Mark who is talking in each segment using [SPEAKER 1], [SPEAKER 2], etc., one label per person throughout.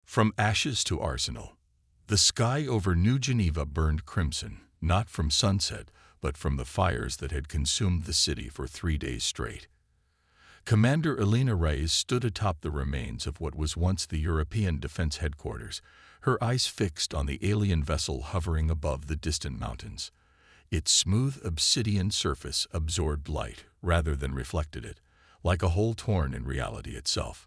[SPEAKER 1] From ashes to arsenal. The sky over New Geneva burned crimson, not from sunset, but from the fires that had consumed the city for 3 days straight. Commander Elena Reyes stood atop the remains of what was once the European Defense Headquarters, her eyes fixed on the alien vessel hovering above the distant mountains. Its smooth obsidian surface absorbed light rather than reflected it, like a hole torn in reality itself.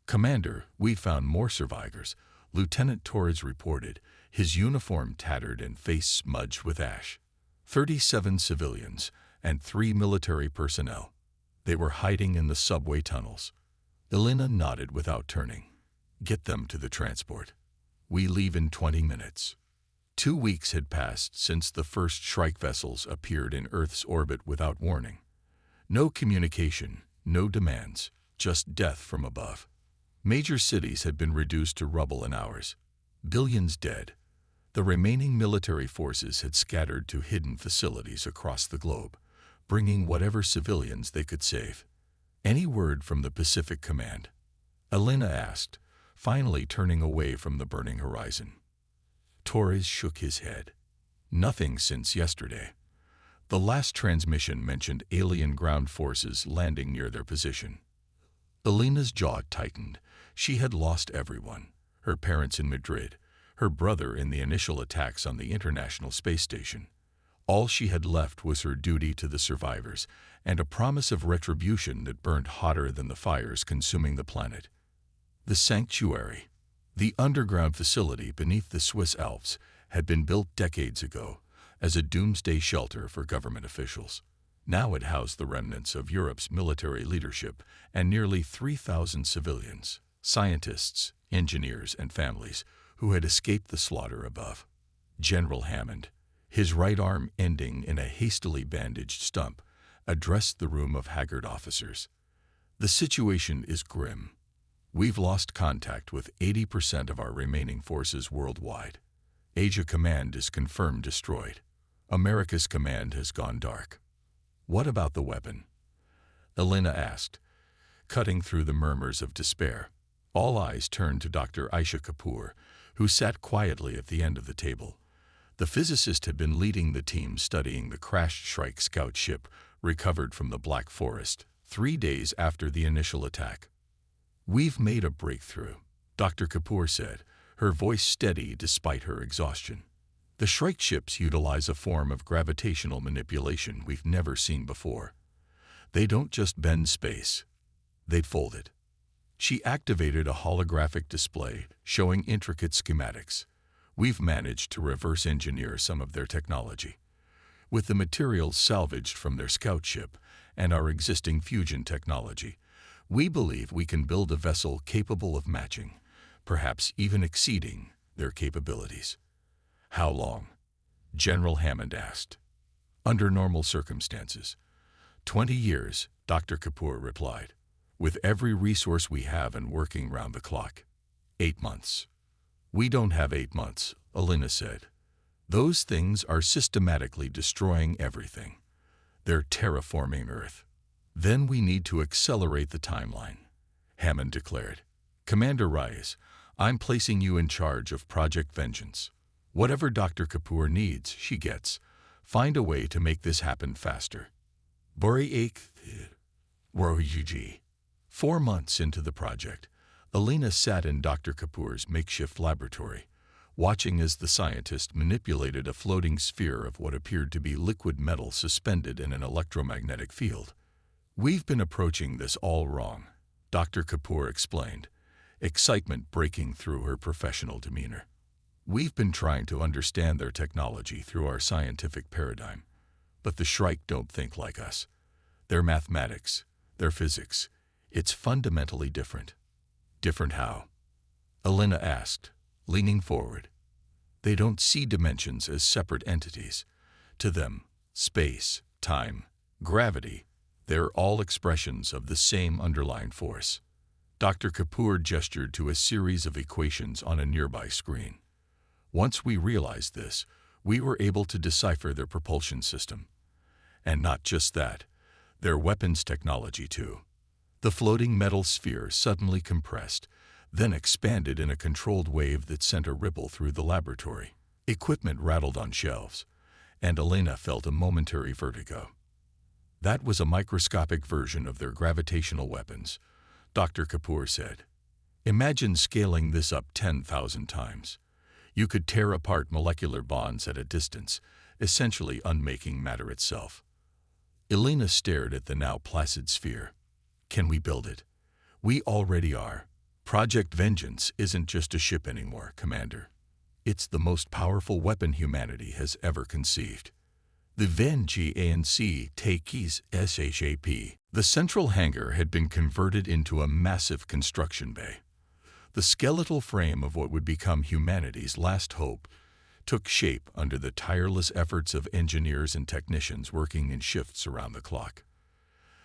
[SPEAKER 1] "Commander, we found more survivors," Lieutenant Torres reported, his uniform tattered and face smudged with ash. 37 civilians and 3 military personnel. They were hiding in the subway tunnels. Elena nodded without turning. "Get them to the transport. We leave in 20 minutes." 2 weeks had passed since the first Shrike vessels appeared in Earth's orbit without warning. No communication, no demands, just death from above. Major cities had been reduced to rubble in hours. Billions dead. The remaining military forces had scattered to hidden facilities across the globe, bringing whatever civilians they could save. "Any word from the Pacific Command?" Elena asked, finally turning away from the burning horizon. Torres shook his head. "Nothing since yesterday. The last transmission mentioned alien ground forces landing near their position." Elena's jaw tightened. She had lost everyone: her parents in Madrid, her brother in the initial attacks on the International Space Station. All she had left was her duty to the survivors and a promise of retribution that burned hotter than the fires consuming the planet. The sanctuary, the underground facility beneath the Swiss Alps, had been built decades ago as a doomsday shelter for government officials. Now it housed the remnants of Europe's military leadership and nearly 3,000 civilians, scientists, engineers, and families who had escaped the slaughter above. General Hammond, his right arm ending in a hastily bandaged stump, addressed the room of haggard officers. "The situation is grim. We've lost contact with 80% of our remaining forces worldwide. Asia Command is confirmed destroyed. America's command has gone dark." "What about the weapon?" Elena asked, cutting through the murmurs of despair. All eyes turned to Dr. Aisha Kapoor, who sat quietly at the end of the table. The physicist had been leading the team studying the crashed Shrike scout ship recovered from the Black Forest 3 days after the initial attack. "We've made a breakthrough," Dr. Kapoor said, her voice steady despite her exhaustion. "The Shrike ships utilize a form of gravitational manipulation we've never seen before. They don't just bend space, they'd fold it." She activated a holographic display showing intricate schematics. "We've managed to reverse engineer some of their technology. With the materials salvaged from their scout ship and our existing fusion technology, we believe we can build a vessel capable of matching, perhaps even exceeding, their capabilities." "How long?" General Hammond asked. "Under normal circumstances. 20 years, Dr. Kapoor replied. "With every resource we have and working round the clock. 8 months. "We don't have 8 months, Elena said. "Those things are systematically destroying everything. They're terraforming Earth. Then we need to accelerate the timeline," Hammond declared. "Commander Reyes, I'm placing you in charge of Project Vengeance. Whatever Dr. Kapoor needs, she gets. Find a way to make this happen faster." Warship. 4 months into the project, Elena sat in Dr. Kapoor's makeshift laboratory, watching as the scientist manipulated a floating sphere of what appeared to be liquid metal suspended in an electromagnetic field. "We've been approaching this all wrong," Dr. Kapoor explained, excitement breaking through her professional demeanor. "We've been trying to understand their technology through our scientific paradigm, but the Shrike don't think like us. Their mathematics, their physics, it's fundamentally different." "Different how?" Elena asked, leaning forward. "They don't see dimensions as separate entities. To them, space, time, gravity, they're all expressions of the same underlying force." Dr. Kapoor gestured to a series of equations on a nearby screen. "Once we realized this, we were able to decipher their propulsion system. And not just that, their weapons technology too." The floating metal sphere suddenly compressed, then expanded in a controlled wave that sent a ripple through the laboratory. Equipment rattled on shelves, and Elena felt a momentary vertigo. That was a microscopic version of their gravitational weapons, Dr. Kapoor said. Imagine scaling this up 10,000 times. You could tear apart molecular bonds at a distance, essentially unmaking matter itself. Elena stared at the now placid sphere. Can we build it? We already are. Project Vengeance isn't just a ship anymore, Commander. It's the most powerful weapon humanity has ever conceived. The Vengeance Takes SHAP. The central hangar had been converted into a massive construction bay. The skeletal frame of what would become humanity's last hope took shape under the tireless efforts of engineers and technicians working in shifts around the clock.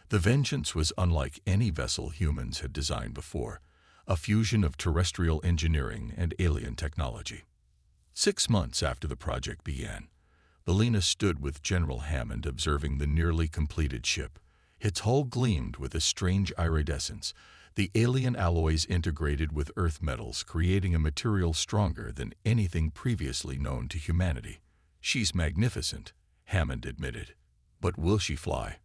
[SPEAKER 1] The Vengeance was unlike any vessel humans had designed before, a fusion of terrestrial engineering and alien technology. 6 months after the project began, Elena stood with General Hammond observing the nearly completed ship. Its hull gleamed with a strange iridescence, the alien alloys integrated with earth metals, creating a material stronger than anything previously known to humanity. She's magnificent, Hammond admitted. But will she fly?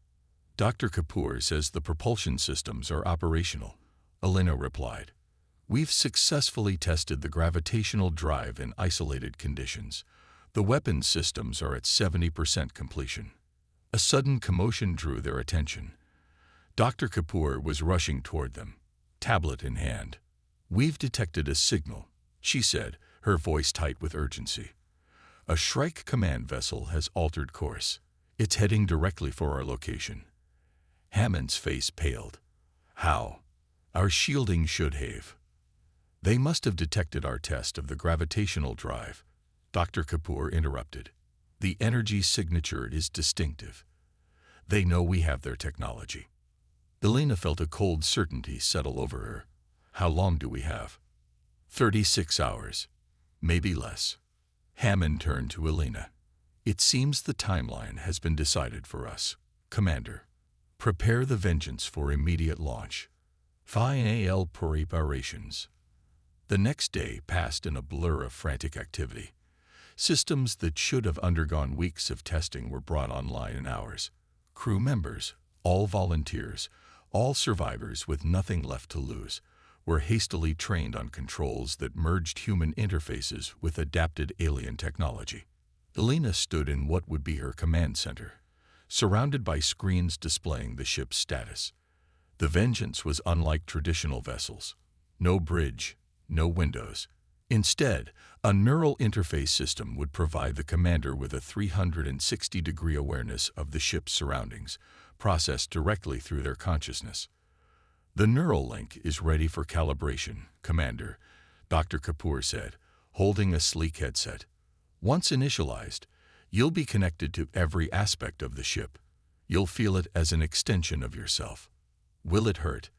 [SPEAKER 1] Dr. Kapoor says the propulsion systems are operational, Elena replied. We've successfully tested the gravitational drive in isolated conditions. The weapons systems are at 70% completion. A sudden commotion drew their attention. Dr. Kapoor was rushing toward them, tablet in hand. We've detected a signal, she said, her voice tight with urgency. A Shrike command vessel has altered course. It's heading directly for our location. Hammond's face paled. How? Our shielding should have. They must have detected our test of the gravitational drive, Dr. Kapoor interrupted. The energy signature is distinctive. They know we have their technology. Elena felt a cold certainty settle over her. How long do we have? 36 hours. Maybe less. Hammond turned to Elena. It seems the timeline has been decided for us. Commander, prepare the Vengeance for immediate launch. Final preparations. The next day passed in a blur of frantic activity. Systems that should have undergone weeks of testing were brought online in hours. Crew members, all volunteers, all survivors with nothing left to lose, were hastily trained on controls that merged human interfaces with adapted alien technology. Elena stood in what would be her command center, surrounded by screens displaying the ship's status. The Vengeance was unlike traditional vessels. No bridge, no windows. Instead, a neural interface system would provide the commander with a 360-degree awareness of the ship's surroundings, processed directly through their consciousness. The neural link is ready for calibration, Commander, Dr. Kapoor said, holding a sleek headset. Once initialized, you'll be connected to every aspect of the ship. You'll feel it as an extension of yourself. Will it hurt?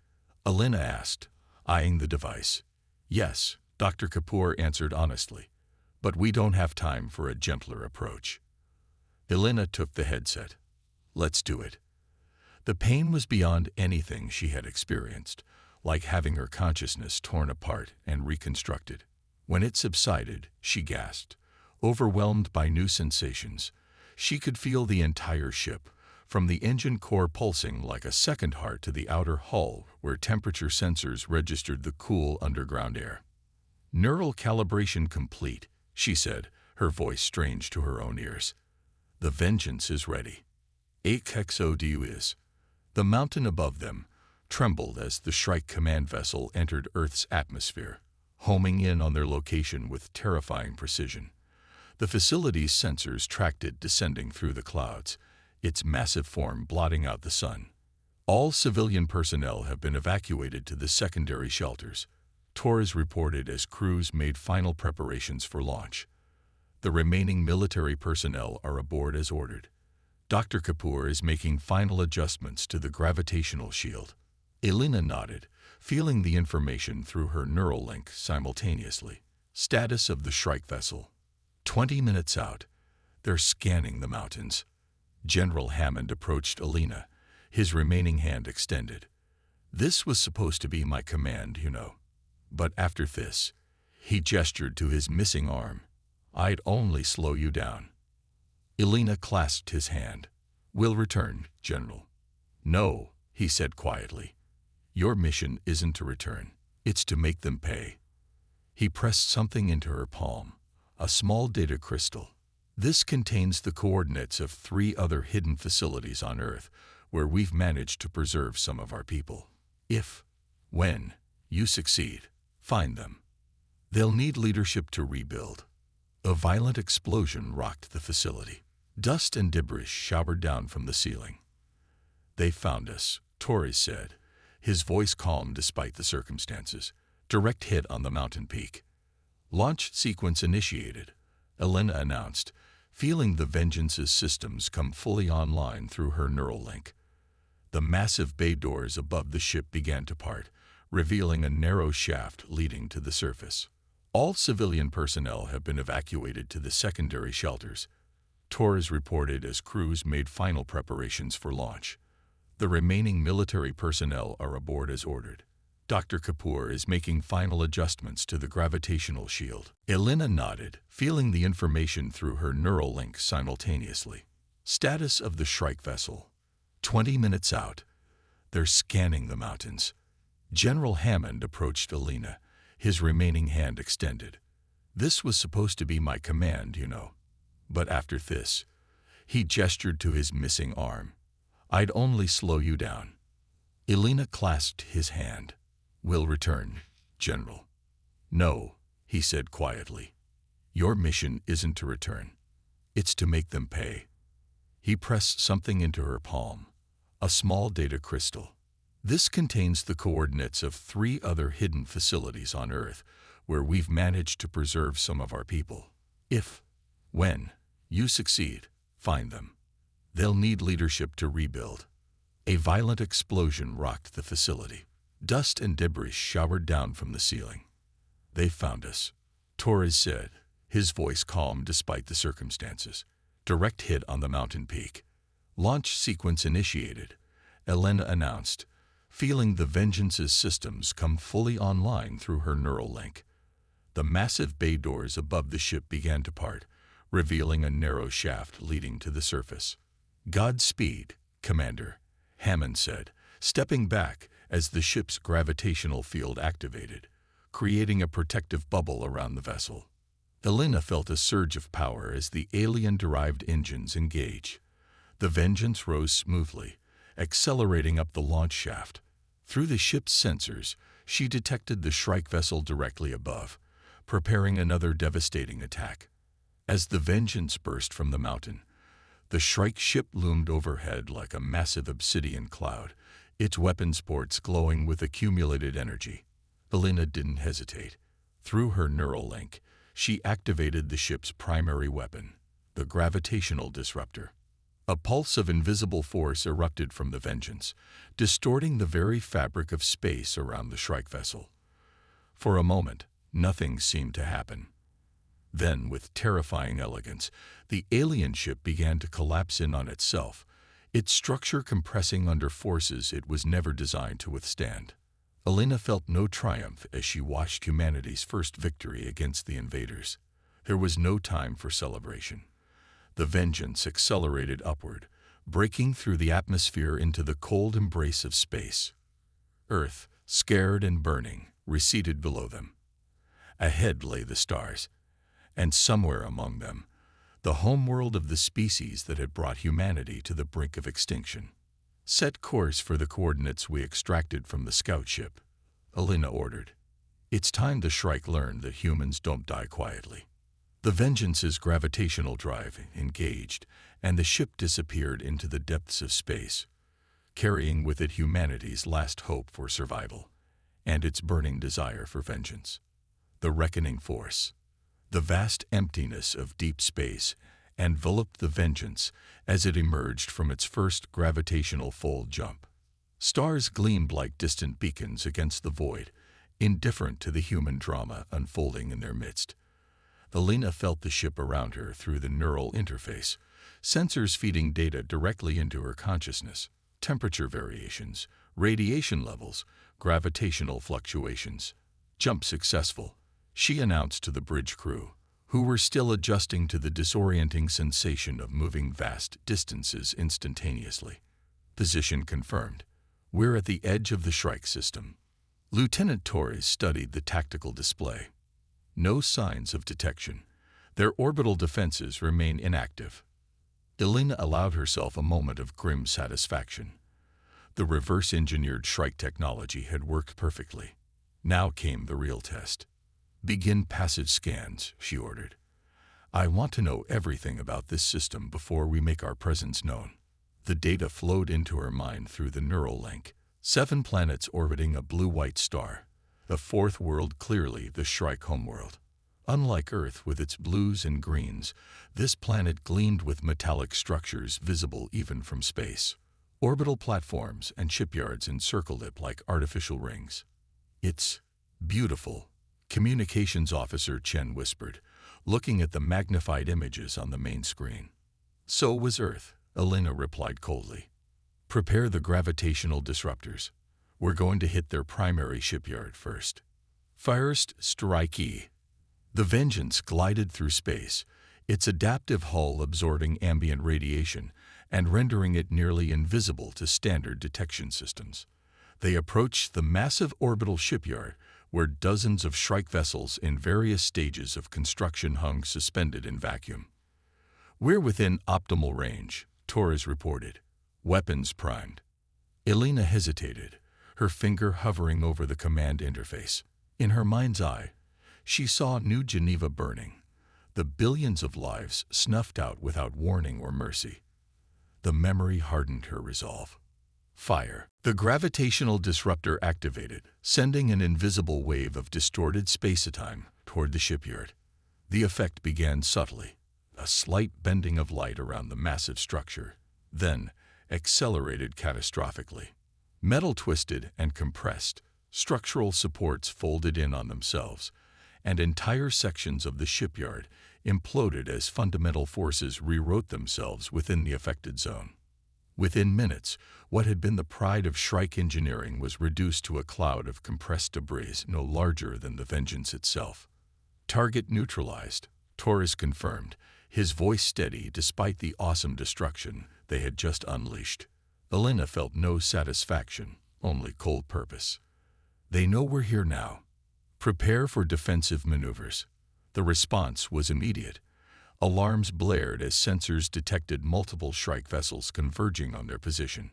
[SPEAKER 1] Elena asked, eyeing the device. Yes, Dr. Kapoor answered honestly, but we don't have time for a gentler approach. Elena took the headset. Let's do it. The pain was beyond anything she had experienced, like having her consciousness torn apart and reconstructed. When it subsided, she gasped, overwhelmed by new sensations. She could feel the entire ship, from the engine core pulsing like a second heart to the outer hull where temperature sensors registered the cool underground air. Neural calibration complete, she said, her voice strange to her own ears. The Vengeance is ready. HFY is. The mountain above them trembled as the Shrike command vessel entered Earth's atmosphere, homing in on their location with terrifying precision. The facility's sensors tracked it descending through the clouds, its massive form blotting out the sun. All civilian personnel have been evacuated to the secondary shelters, Torres reported as crews made final preparations for launch. The remaining military personnel are aboard as ordered. Dr. Kapoor is making final adjustments to the gravitational shield. Elena nodded, feeling the information through her neural link simultaneously. Status of the Shrike vessel. 20 minutes out. They're scanning the mountains. General Hammond approached Elena, his remaining hand extended. This was supposed to be my command, you know. But after this, he gestured to his missing arm. I'd only slow you down. Elena clasped his hand. We'll return, General. No, he said quietly. Your mission isn't to return. It's to make them pay. He pressed something into her palm, a small data crystal. This contains the coordinates of 3 other hidden facilities on Earth where we've managed to preserve some of our people. When you succeed, find them. They'll need leadership to rebuild. A violent explosion rocked the facility. Dust and debris showered down from the ceiling. They found us, Torres said, his voice calm despite the circumstances. Direct hit on the mountain peak. Launch sequence initiated, Elena announced, feeling the Vengeance's systems come fully online through her neural link. The massive bay doors above the ship began to part, revealing a narrow shaft leading to the surface. All civilian personnel have been evacuated to the secondary shelters, Torres reported as crews made final preparations for launch. The remaining military personnel are aboard as ordered. Dr. Kapoor is making final adjustments to the gravitational shield. Elena nodded, feeling the information through her neural link simultaneously. Status of the Shrike vessel. 20 minutes out. They're scanning the mountains. General Hammond approached Elena, his remaining hand extended. This was supposed to be my command, you know. But after this, he gestured to his missing arm. I'd only slow you down. Elena clasped his hand. We'll return, General. No, he said quietly. Your mission isn't to return. It's to make them pay. He pressed something into her palm, a small data crystal. This contains the coordinates of 3 other hidden facilities on Earth where we've managed to preserve some of our people. When you succeed, find them. They'll need leadership to rebuild. A violent explosion rocked the facility. Dust and debris showered down from the ceiling. They found us, Torres said, his voice calm despite the circumstances. Direct hit on the mountain peak. Launch sequence initiated, Elena announced, feeling the Vengeance's systems come fully online through her neural link. The massive bay doors above the ship began to part, revealing a narrow shaft leading to the surface. Godspeed, Commander, Hammond said, stepping back as the ship's gravitational field activated, creating a protective bubble around the vessel. Elena felt a surge of power as the alien-derived engines engaged. The Vengeance rose smoothly, accelerating up the launch shaft. Through the ship's sensors, she detected the Shrike vessel directly above, preparing another devastating attack. As the Vengeance burst from the mountain, the Shrike ship loomed overhead like a massive obsidian cloud, its weapons ports glowing with accumulated energy. Elena didn't hesitate. Through her neural link, she activated the ship's primary weapon, the gravitational disruptor. A pulse of invisible force erupted from the Vengeance, distorting the very fabric of space around the Shrike vessel. For a moment, nothing seemed to happen. Then, with terrifying elegance, the alien ship began to collapse in on itself, its structure compressing under forces it was never designed to withstand. Elena felt no triumph as she watched humanity's first victory against the invaders. There was no time for celebration. The Vengeance accelerated upward, breaking through the atmosphere into the cold embrace of space. Earth, scared and burning, receded below them. Ahead lay the stars, and somewhere among them, the homeworld of the species that had brought humanity to the brink of extinction. Set course for the coordinates we extracted from the scout ship, Elena ordered. It's time the Shrike learned that humans don't die quietly. The Vengeance's gravitational drive engaged, and the ship disappeared into the depths of space, carrying with it humanity's last hope for survival, and its burning desire for vengeance. The reckoning force. The vast emptiness of deep space enveloped the Vengeance as it emerged from its first gravitational fold jump. Stars gleamed like distant beacons against the void, indifferent to the human drama unfolding in their midst. Elena felt the ship around her through the neural interface, sensors feeding data directly into her consciousness, temperature variations, radiation levels, gravitational fluctuations. Jump successful, she announced to the bridge crew, who were still adjusting to the disorienting sensation of moving vast distances instantaneously. Position confirmed. We're at the edge of the Shrike system. Lieutenant Torres studied the tactical display. No signs of detection. Their orbital defenses remain inactive. Elena allowed herself a moment of grim satisfaction. The reverse-engineered Shrike technology had worked perfectly. Now came the real test. Begin passive scans, she ordered. I want to know everything about this system before we make our presence known. The data flowed into her mind through the neural link. 7 planets orbiting a blue-white star. The fourth world clearly the Shrike homeworld. Unlike Earth with its blues and greens, this planet gleamed with metallic structures visible even from space. Orbital platforms and shipyards encircled it like artificial rings. It's beautiful, Communications Officer Chen whispered, looking at the magnified images on the main screen. So was Earth, Elena replied coldly. Prepare the gravitational disruptors. We're going to hit their primary shipyard first. First strike E. The Vengeance glided through space, its adaptive hull absorbing ambient radiation and rendering it nearly invisible to standard detection systems. They approached the massive orbital shipyard, where dozens of Shrike vessels in various stages of construction hung suspended in vacuum. We're within optimal range, Torres reported. Weapons primed. Elena hesitated, her finger hovering over the command interface. In her mind's eye, she saw New Geneva burning, the billions of lives snuffed out without warning or mercy. The memory hardened her resolve. Fire. The gravitational disruptor activated, sending an invisible wave of distorted space-time toward the shipyard. The effect began subtly, a slight bending of light around the massive structure, then accelerated catastrophically. Metal twisted and compressed, structural supports folded in on themselves, and entire sections of the shipyard imploded as fundamental forces rewrote themselves within the affected zone. Within minutes, what had been the pride of Shrike engineering was reduced to a cloud of compressed debris no larger than the Vengeance itself. Target neutralized, Torres confirmed, his voice steady despite the awesome destruction they had just unleashed. Elena felt no satisfaction, only cold purpose. They know we're here now. Prepare for defensive maneuvers. The response was immediate. Alarms blared as sensors detected multiple Shrike vessels converging on their position.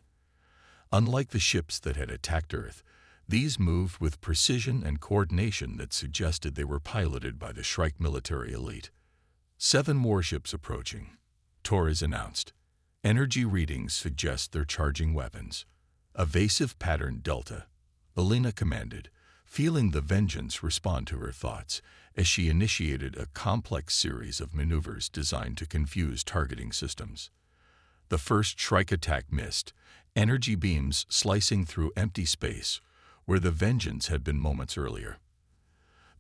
[SPEAKER 1] Unlike the ships that had attacked Earth, these moved with precision and coordination that suggested they were piloted by the Shrike military elite. 7 warships approaching, Torres announced. Energy readings suggest they're charging weapons. Evasive pattern Delta, Elena commanded, feeling the Vengeance respond to her thoughts as she initiated a complex series of maneuvers designed to confuse targeting systems. The first Shrike attack missed, energy beams slicing through empty space where the Vengeance had been moments earlier.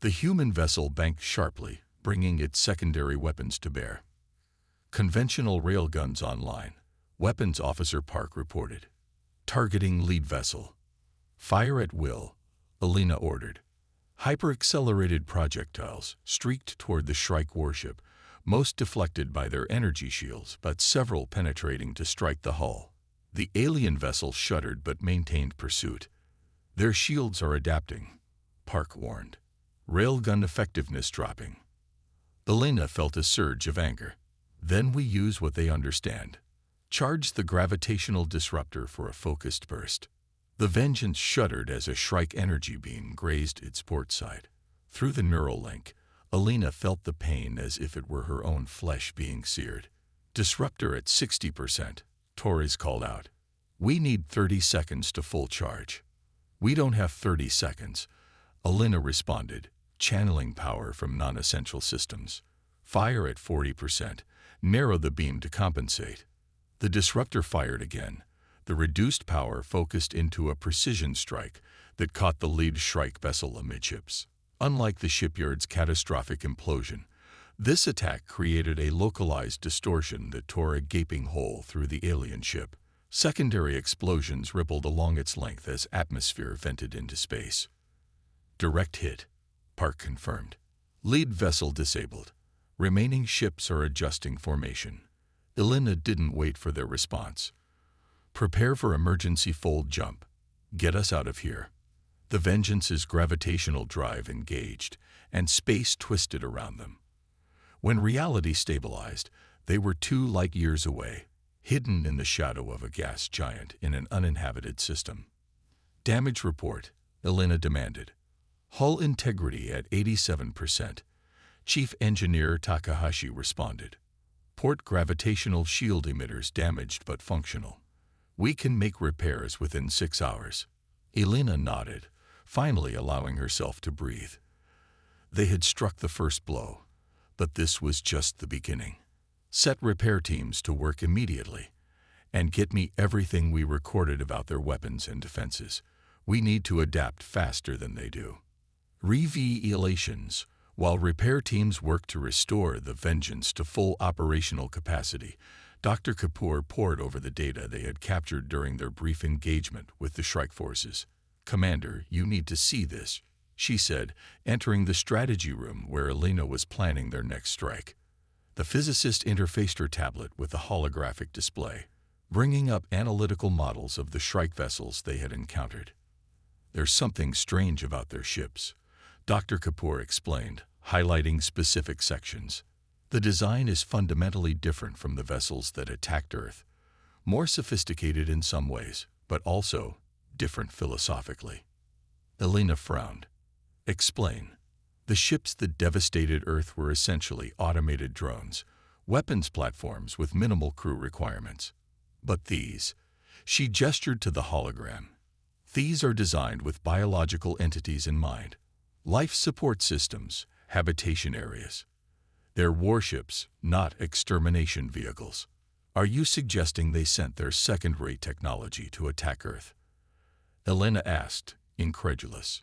[SPEAKER 1] The human vessel banked sharply, bringing its secondary weapons to bear. Conventional railguns online, Weapons Officer Park reported. Targeting lead vessel. Fire at will, Elena ordered. Hyper-accelerated projectiles streaked toward the Shrike warship, most deflected by their energy shields, but several penetrating to strike the hull. The alien vessel shuddered but maintained pursuit. Their shields are adapting, Park warned. Railgun effectiveness dropping. Elena felt a surge of anger. Then we use what they understand. Charge the gravitational disruptor for a focused burst. The Vengeance shuddered as a Shrike energy beam grazed its port side. Through the neural link, Elena felt the pain as if it were her own flesh being seared. Disruptor at 60%, Torres called out. We need 30 seconds to full charge. We don't have 30 seconds, Elena responded, channeling power from non-essential systems. Fire at 40%. Narrow the beam to compensate. The disruptor fired again. The reduced power focused into a precision strike that caught the lead Shrike vessel amidships. Unlike the shipyard's catastrophic implosion, this attack created a localized distortion that tore a gaping hole through the alien ship. Secondary explosions rippled along its length as atmosphere vented into space. Direct hit, Park confirmed. Lead vessel disabled. Remaining ships are adjusting formation. Elena didn't wait for their response. Prepare for emergency fold jump. Get us out of here. The Vengeance's gravitational drive engaged, and space twisted around them. When reality stabilized, they were 2 light years away, hidden in the shadow of a gas giant in an uninhabited system. Damage report, Elena demanded. Hull integrity at 87%. Chief Engineer Takahashi responded. Port gravitational shield emitters damaged but functional. We can make repairs within 6 hours. Elena nodded, finally allowing herself to breathe. They had struck the first blow, but this was just the beginning. Set repair teams to work immediately, and get me everything we recorded about their weapons and defenses. We need to adapt faster than they do. Revelations. While repair teams work to restore the Vengeance to full operational capacity, Dr. Kapoor pored over the data they had captured during their brief engagement with the Shrike forces. Commander, you need to see this, she said, entering the strategy room where Elena was planning their next strike. The physicist interfaced her tablet with a holographic display, bringing up analytical models of the Shrike vessels they had encountered. There's something strange about their ships, Dr. Kapoor explained, highlighting specific sections. The design is fundamentally different from the vessels that attacked Earth, more sophisticated in some ways, but also different philosophically. Elena frowned. Explain. The ships that devastated Earth were essentially automated drones, weapons platforms with minimal crew requirements. But these, she gestured to the hologram, these are designed with biological entities in mind. Life support systems, habitation areas. They're warships, not extermination vehicles. Are you suggesting they sent their second-rate technology to attack Earth? Elena asked, incredulous.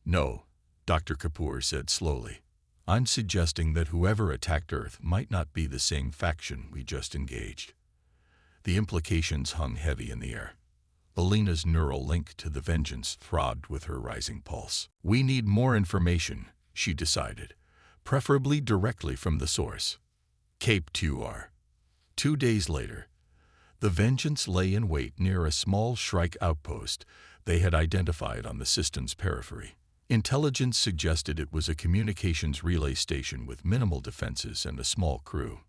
[SPEAKER 1] No, Dr. Kapoor said slowly. I'm suggesting that whoever attacked Earth might not be the same faction we just engaged. The implications hung heavy in the air. Elena's neural link to the Vengeance throbbed with her rising pulse. We need more information, she decided, preferably directly from the source. Cape 2R. 2 days later, the Vengeance lay in wait near a small Shrike outpost they had identified on the system's periphery. Intelligence suggested it was a communications relay station with minimal defenses and a small crew.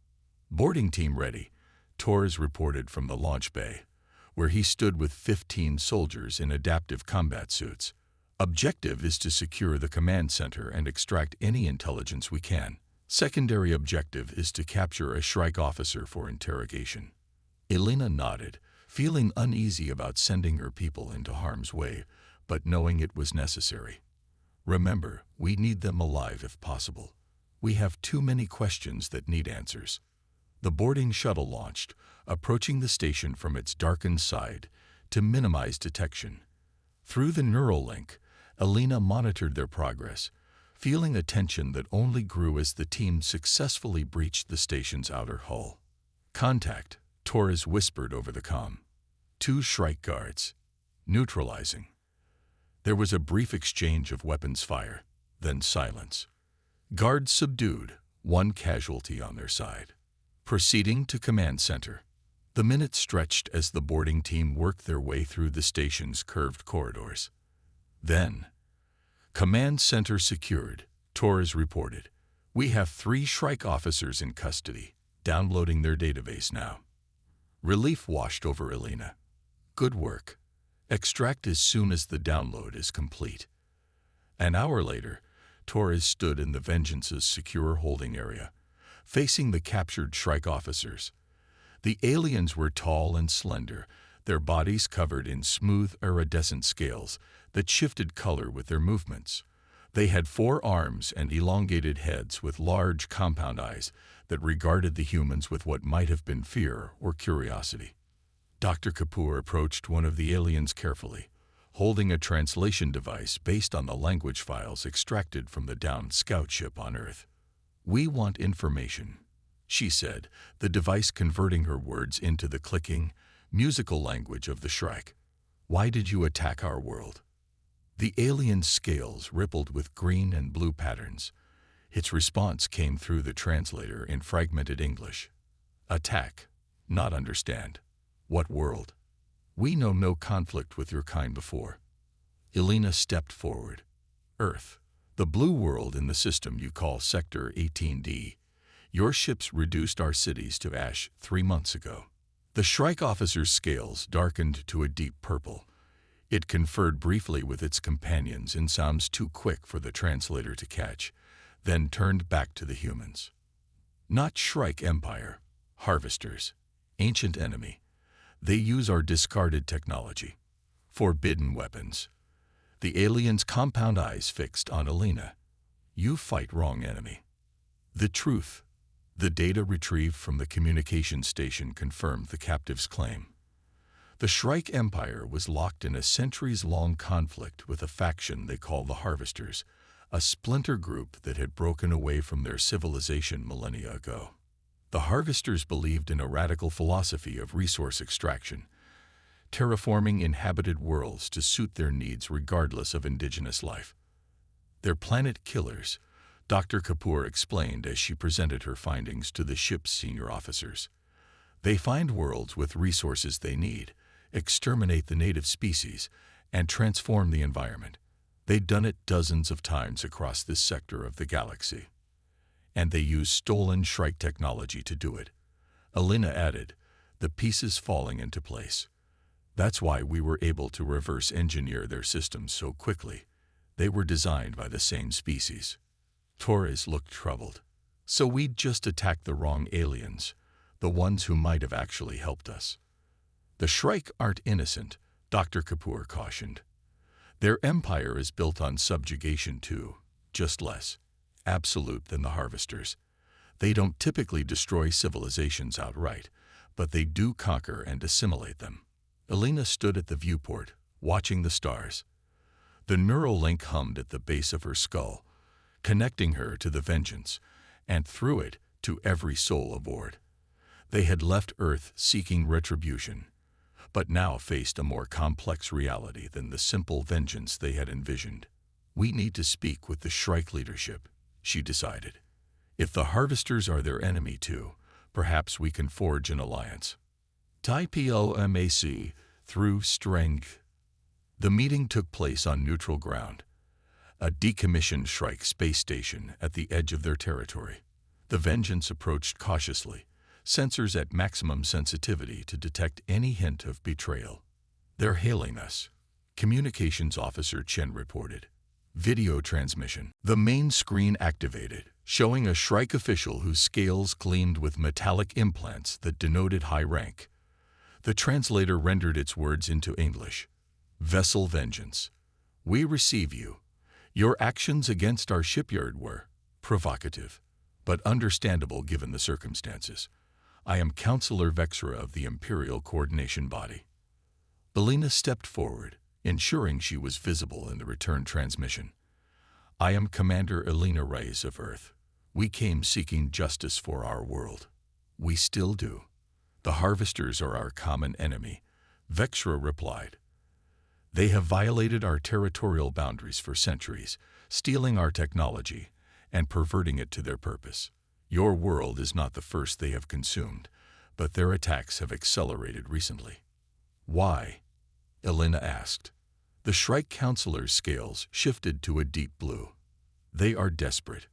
[SPEAKER 1] Boarding team ready, Torres reported from the launch bay, where he stood with 15 soldiers in adaptive combat suits. Objective is to secure the command center and extract any intelligence we can. Secondary objective is to capture a Shrike officer for interrogation. Elena nodded, feeling uneasy about sending her people into harm's way, but knowing it was necessary. Remember, we need them alive if possible. We have too many questions that need answers. The boarding shuttle launched, approaching the station from its darkened side to minimize detection. Through the neural link, Elena monitored their progress, feeling a tension that only grew as the team successfully breached the station's outer hull. Contact, Torres whispered over the comm. 2 Shrike guards. Neutralizing. There was a brief exchange of weapons fire, then silence. Guards subdued, 1 casualty on their side. Proceeding to command center. The minutes stretched as the boarding team worked their way through the station's curved corridors. Then, command center secured, Torres reported. We have 3 Shrike officers in custody, downloading their database now. Relief washed over Elena. Good work. Extract as soon as the download is complete. An hour later, Torres stood in the Vengeance's secure holding area, facing the captured Shrike officers. The aliens were tall and slender, their bodies covered in smooth iridescent scales that shifted color with their movements. They had 4 arms and elongated heads with large compound eyes that regarded the humans with what might have been fear or curiosity. Dr. Kapoor approached one of the aliens carefully, holding a translation device based on the language files extracted from the downed scout ship on Earth. We want information, she said, the device converting her words into the clicking, musical language of the Shrike. Why did you attack our world? The alien's scales rippled with green and blue patterns. Its response came through the translator in fragmented English. Attack, not understand. What world? We know no conflict with your kind before. Elena stepped forward. Earth, the blue world in the system you call Sector 18D. Your ships reduced our cities to ash 3 months ago. The Shrike officer's scales darkened to a deep purple. It conferred briefly with its companions in sounds too quick for the translator to catch, then turned back to the humans. Not Shrike Empire. Harvesters. Ancient enemy. They use our discarded technology. Forbidden weapons. The alien's compound eyes fixed on Elena. You fight wrong, enemy. The truth. The data retrieved from the communication station confirmed the captive's claim. The Shrike Empire was locked in a centuries-long conflict with a faction they call the Harvesters, a splinter group that had broken away from their civilization millennia ago. The Harvesters believed in a radical philosophy of resource extraction, terraforming inhabited worlds to suit their needs regardless of indigenous life. They're planet killers, Dr. Kapoor explained as she presented her findings to the ship's senior officers. They find worlds with resources they need, exterminate the native species, and transform the environment. They'd done it dozens of times across this sector of the galaxy. And they use stolen Shrike technology to do it. Elena added, the pieces falling into place. That's why we were able to reverse engineer their systems so quickly. They were designed by the same species. Torres looked troubled. So we'd just attacked the wrong aliens, the ones who might have actually helped us. The Shrike aren't innocent, Dr. Kapoor cautioned. Their empire is built on subjugation too, just less absolute than the Harvesters. They don't typically destroy civilizations outright, but they do conquer and assimilate them. Elena stood at the viewport, watching the stars. The neural link hummed at the base of her skull, connecting her to the Vengeance, and through it to every soul aboard. They had left Earth seeking retribution, but now faced a more complex reality than the simple vengeance they had envisioned. We need to speak with the Shrike leadership, she decided. If the Harvesters are their enemy too, perhaps we can forge an alliance. Diplomacy through strength. The meeting took place on neutral ground, a decommissioned Shrike space station at the edge of their territory. The Vengeance approached cautiously, sensors at maximum sensitivity to detect any hint of betrayal. They're hailing us, Communications Officer Chen reported. Video transmission. The main screen activated, showing a Shrike official whose scales gleamed with metallic implants that denoted high rank. The translator rendered its words into English. Vessel Vengeance. We receive you. Your actions against our shipyard were provocative, but understandable given the circumstances. I am Counselor Vexra of the Imperial Coordination Body. Elena stepped forward, ensuring she was visible in the return transmission. I am Commander Elena Reyes of Earth. We came seeking justice for our world. We still do. The Harvesters are our common enemy, Vexra replied. They have violated our territorial boundaries for centuries, stealing our technology and perverting it to their purpose. Your world is not the first they have consumed, but their attacks have accelerated recently. Why? Elena asked. The Shrike Counselor's scales shifted to a deep blue. They are desperate.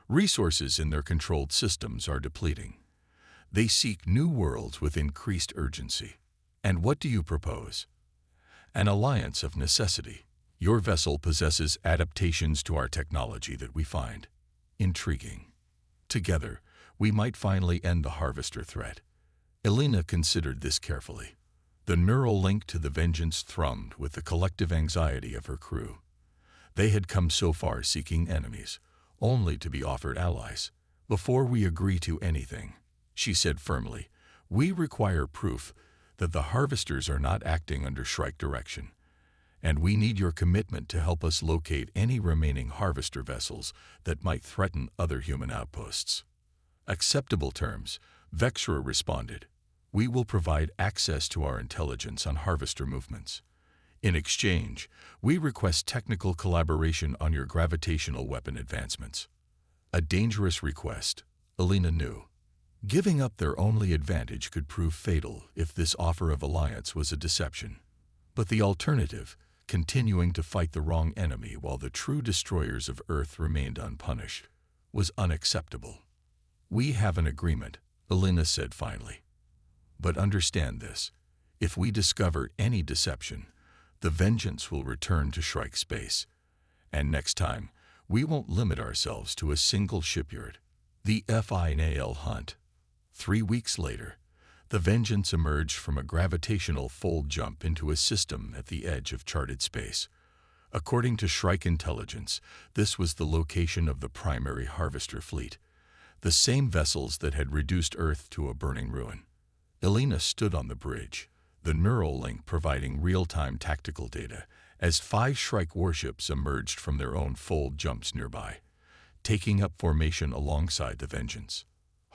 [SPEAKER 1] Resources in their controlled systems are depleting. They seek new worlds with increased urgency. And what do you propose? An alliance of necessity. Your vessel possesses adaptations to our technology that we find intriguing. Together, we might finally end the Harvester threat. Elena considered this carefully. The neural link to the Vengeance thrummed with the collective anxiety of her crew. They had come so far seeking enemies, only to be offered allies. Before we agree to anything, she said firmly, we require proof that the Harvesters are not acting under Shrike direction, and we need your commitment to help us locate any remaining Harvester vessels that might threaten other human outposts. Acceptable terms, Vexra responded. We will provide access to our intelligence on Harvester movements. In exchange, we request technical collaboration on your gravitational weapon advancements. A dangerous request, Alina knew. Giving up their only advantage could prove fatal if this offer of alliance was a deception. But the alternative, continuing to fight the wrong enemy while the true destroyers of Earth remained unpunished, was unacceptable. We have an agreement, Alina said finally. But understand this, if we discover any deception, the vengeance will return to Shrike space. And next time, we won't limit ourselves to a single shipyard. The final hunt. 3 weeks later, the Vengeance emerged from a gravitational fold jump into a system at the edge of charted space. According to Shrike intelligence, this was the location of the primary harvester fleet, the same vessels that had reduced Earth to a burning ruin. Alina stood on the bridge, the neural link providing real-time tactical data, as 5 Shrike warships emerged from their own fold jumps nearby, taking up formation alongside the Vengeance.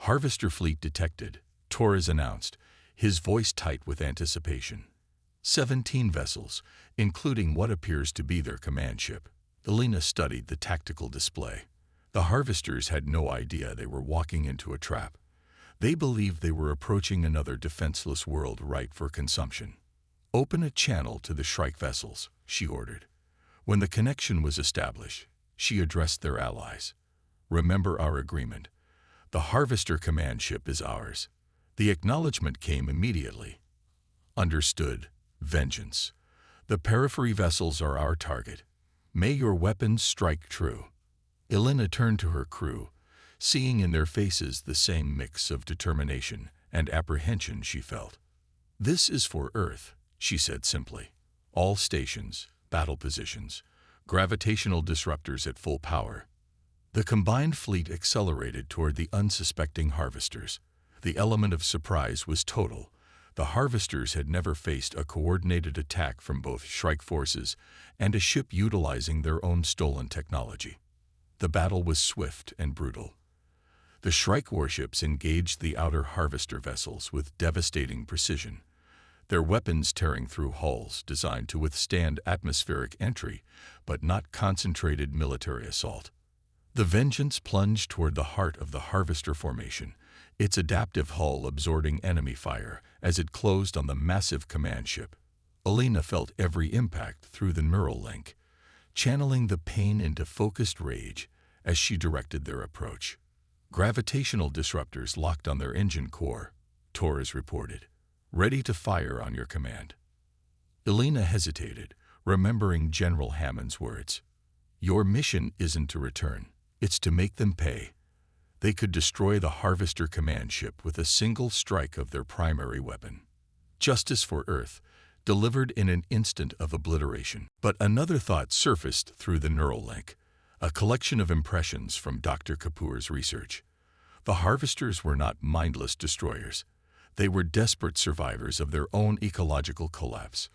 [SPEAKER 1] Harvester fleet detected, Torres announced, his voice tight with anticipation. 17 vessels, including what appears to be their command ship. Alina studied the tactical display. The harvesters had no idea they were walking into a trap. They believed they were approaching another defenseless world ripe for consumption. Open a channel to the Shrike vessels, she ordered. When the connection was established, she addressed their allies. Remember our agreement. The Harvester command ship is ours. The acknowledgement came immediately. Understood, Vengeance. The periphery vessels are our target. May your weapons strike true. Alina turned to her crew, seeing in their faces the same mix of determination and apprehension she felt. This is for Earth, she said simply. All stations, battle positions, gravitational disruptors at full power. The combined fleet accelerated toward the unsuspecting harvesters. The element of surprise was total. The harvesters had never faced a coordinated attack from both Shrike forces and a ship utilizing their own stolen technology. The battle was swift and brutal. The Shrike warships engaged the outer harvester vessels with devastating precision, their weapons tearing through hulls designed to withstand atmospheric entry, but not concentrated military assault. The Vengeance plunged toward the heart of the harvester formation, its adaptive hull absorbing enemy fire as it closed on the massive command ship. Alina felt every impact through the neural link, channeling the pain into focused rage as she directed their approach. Gravitational disruptors locked on their engine core, Torres reported, ready to fire on your command. Alina hesitated, remembering General Hammond's words. Your mission isn't to return, it's to make them pay. They could destroy the Harvester command ship with a single strike of their primary weapon. Justice for Earth, delivered in an instant of obliteration. But another thought surfaced through the neural link, a collection of impressions from Dr. Kapoor's research. The harvesters were not mindless destroyers. They were desperate survivors of their own ecological collapse,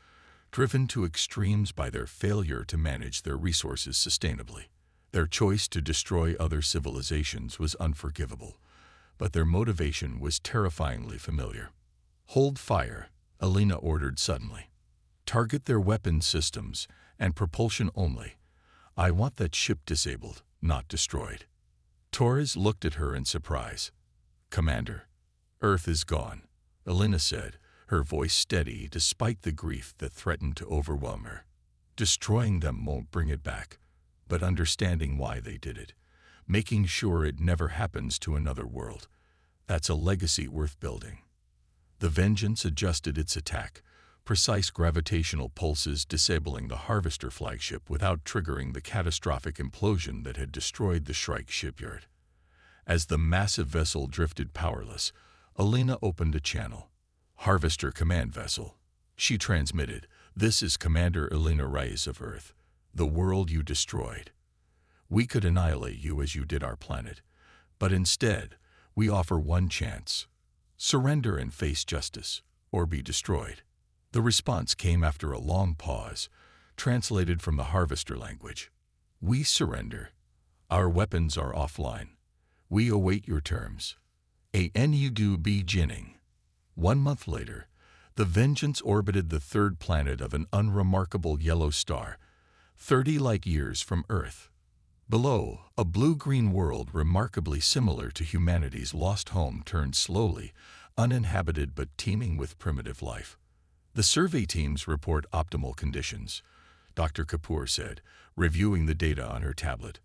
[SPEAKER 1] driven to extremes by their failure to manage their resources sustainably. Their choice to destroy other civilizations was unforgivable, but their motivation was terrifyingly familiar. Hold fire, Alina ordered suddenly. Target their weapon systems and propulsion only. I want that ship disabled, not destroyed. Torres looked at her in surprise. Commander, Earth is gone, Alina said, her voice steady despite the grief that threatened to overwhelm her. Destroying them won't bring it back, but understanding why they did it, making sure it never happens to another world, that's a legacy worth building. The Vengeance adjusted its attack, precise gravitational pulses disabling the Harvester flagship without triggering the catastrophic implosion that had destroyed the Shrike shipyard. As the massive vessel drifted powerless, Alina opened a channel. Harvester command vessel. She transmitted, "This is Commander Alina Reyes of Earth, the world you destroyed. We could annihilate you as you did our planet, but instead, we offer one chance. Surrender and face justice, or be destroyed." The response came after a long pause, translated from the Harvester language. We surrender. Our weapons are offline. We await your terms. A nu beginning. 1 month later, The Vengeance orbited the third planet of an unremarkable yellow star, 30 light-years from Earth. Below, a blue-green world remarkably similar to humanity's lost home turned slowly, uninhabited but teeming with primitive life. The survey teams report optimal conditions, Dr. Kapoor said, reviewing the data on her tablet.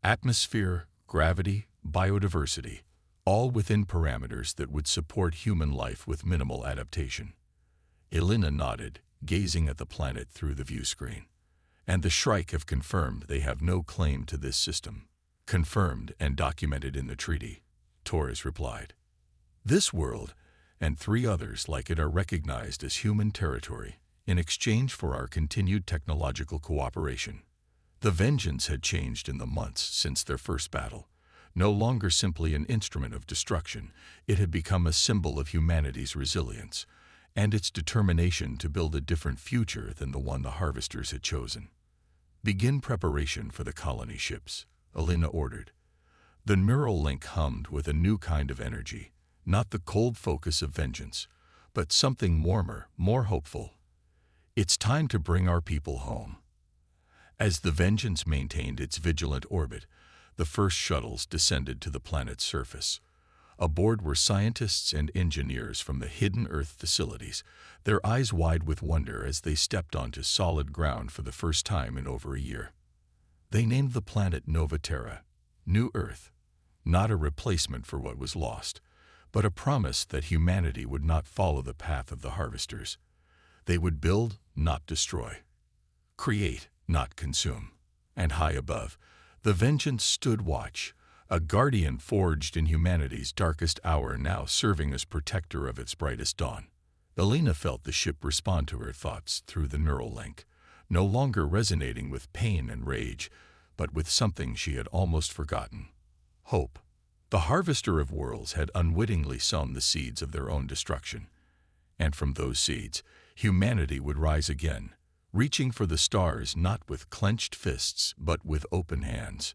[SPEAKER 1] Atmosphere, gravity, biodiversity, all within parameters that would support human life with minimal adaptation. Elena nodded, gazing at the planet through the view screen. And the Shrike have confirmed they have no claim to this system. Confirmed and documented in the treaty, Torres replied. This world, and 3 others like it, are recognized as human territory in exchange for our continued technological cooperation. The Vengeance had changed in the months since their first battle. No longer simply an instrument of destruction, it had become a symbol of humanity's resilience and its determination to build a different future than the one the Harvesters had chosen. Begin preparation for the colony ships, Elena ordered. The neural link hummed with a new kind of energy, not the cold focus of Vengeance, but something warmer, more hopeful. It's time to bring our people home. As the Vengeance maintained its vigilant orbit, the first shuttles descended to the planet's surface. Aboard were scientists and engineers from the hidden Earth facilities, their eyes wide with wonder as they stepped onto solid ground for the first time in over a year. They named the planet Nova Terra, New Earth, not a replacement for what was lost, but a promise that humanity would not follow the path of the Harvesters. They would build, not destroy. Create, not consume. And high above, the Vengeance stood watch, a guardian forged in humanity's darkest hour, now serving as protector of its brightest dawn. Elena felt the ship respond to her thoughts through the neural link, no longer resonating with pain and rage, but with something she had almost forgotten: hope. The Harvester of Worlds had unwittingly sown the seeds of their own destruction, and from those seeds, humanity would rise again, reaching for the stars not with clenched fists but with open hands.